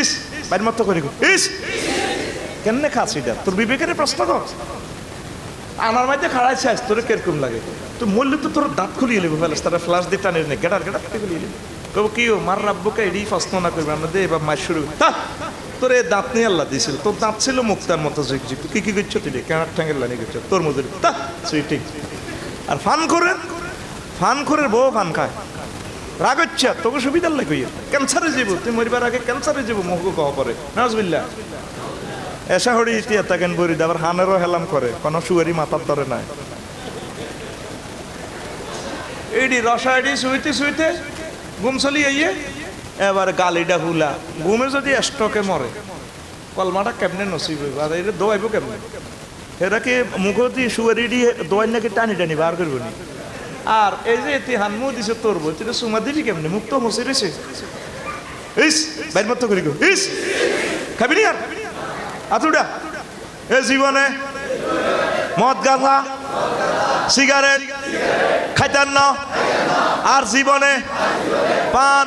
ইস বাইর মতো করি ইস কেমনে খাস এটা তোর বিবেকের প্রশ্ন কর আমার মাঝে খাড়াইছে আস তোর কিরকম লাগে তুই মরলে তো তোর দাঁত খুলিয়ে নেবো তারা ফ্লাশ দিয়ে টানিয়ে নে গেটার গেটার খুলিয়ে নেবে কব কি ও মার রাব্বুকে এডি প্রশ্ন না করবে আমরা দে এবার মাস শুরু তোর এই দাঁত নিয়ে আল্লাহ দিয়েছিল তোর দাঁত ছিল মুক্তার মতো জিগজিগ তুই কি করছো তুই কেনার ঠ্যাঙ্গের লানি করছো তোর মধ্যে সুইটিং আর ফান করে বউ ফান খায় রাগ হচ্ছে তোকে সুবিধার লাগে ক্যান্সারে যাব তুই মরিবার আগে ক্যান্সারে যাব মুখ কহ পরে নাজবিল্লা এসা হরি ইতিয়া তাকেন বরি আবার হানেরও হেলাম করে কোনো সুয়ারি মাথার ধরে নাই এইডি রসা এডি শুইতে ঘুম চলি আইয়ে এবার গালিটা হুলা ঘুমে যদি স্ট্রোকে মরে কলমাটা কেমনে নসিব হইব আর এটা দোয়াইব কেমনে এরা কি মুখতি সুয়ারি দিয়ে দোয়াই নাকি টানি বার করবো নি আর এই যে এতে হানমু দিছে তোর বই তুই সুমা দিবি কেমনে মুখ তো মুছে রয়েছে ইস বাইর মতো করি গো ইস খাবি নি আর আতুডা এ জীবনে মদ গাঁজা সিগারেট খাইতেন না আর জীবনে পান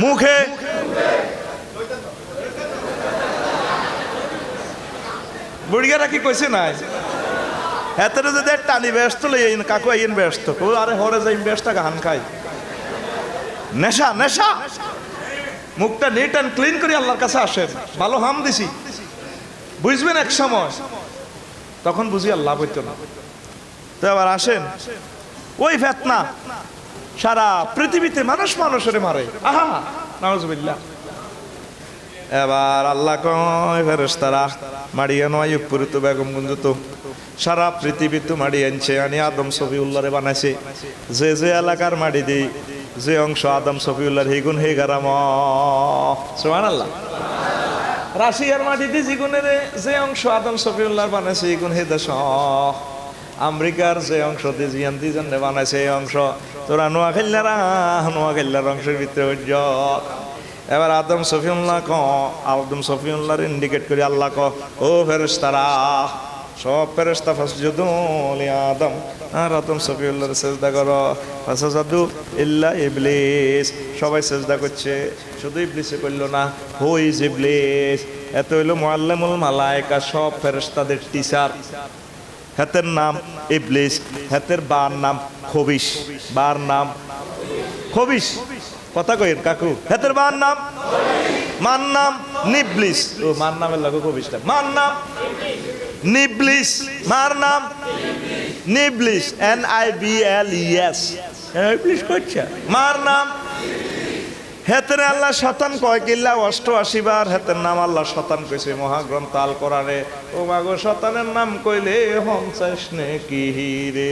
মুখে বুড়িয়ারা কি কইছে নাই এতটা যদি টানি ব্যস্ত লই কাকু আইন ব্যস্ত আরে হরে যাই ব্যস্ত হান খাই নেশা নেশা মুখটা নিট অ্যান্ড ক্লিন করে আল্লাহর কাছে আসেন ভালো হাম দিছি বুঝবেন এক সময় তখন বুঝি আল্লাহ হইতো না তো আবার আসেন ওই ফেতনা সারা পৃথিবীতে মানুষের মারে আহা নাউজুবিল্লাহ এবার আল্লাহ কয় ফেরেশতারা মারিয়া নয় পুরিত বেগম গুঞ্জত সারা পৃথিবী তো মাড়ি আনছে আনি আদম সফিউল্লাহরে বানাইছে যে এলাকার মাড়ি দেই যে অংশ আদম সফিউল্লাহর হেগুন হে গারাম সুবহানাল্লাহ রাশিয়ার মাটি দিয়ে যেগুনের যে অংশ আদম সফিউল্লাহর বানাইছে এগুন হে দেশ আমেরিকার যে অংশ দিয়ে জিয়ান্তি জন্যে বানাইছে এই অংশ তোরা নোয়াখাইল্লার অংশের ভিতরে হইজ এবার আদম সফিউল্লাহর ইন্ডিকেট করে আল্লাহ ক ও ফেরেশতারা সব ফেরেশতা ফাসজুদু লি আদম আর আদম সফিউল্লাহর সিজদা করো ফাসাজাদু ইল্লা ইবলিস সবাই সিজদা করছে শুধু ইবলিসে করল না হু ইজ ইবলিস এত হইল মুআল্লিমুল মালায়েকা সব ফেরেশতাদের টিচার হাতের নাম ইবলিস হাতের বার নাম খবিশ বার নাম খবিশ কথা কইন কাকু হাতের বার নাম মান নাম নিবলিস ও মান নামের লাগো খবিশটা মান নাম নিবলিস মার নাম নিবলিস NIBLES ইবলিস করছে মার নাম হেতের আল্লাহ শতান কয় কিল্লা 88 বার হেতের নাম আল্লাহ শতান কইছে মহাগ্রন্থ আল কোরআনে ও মাগো শতানের নাম কইলে হম চাইস নে কি রে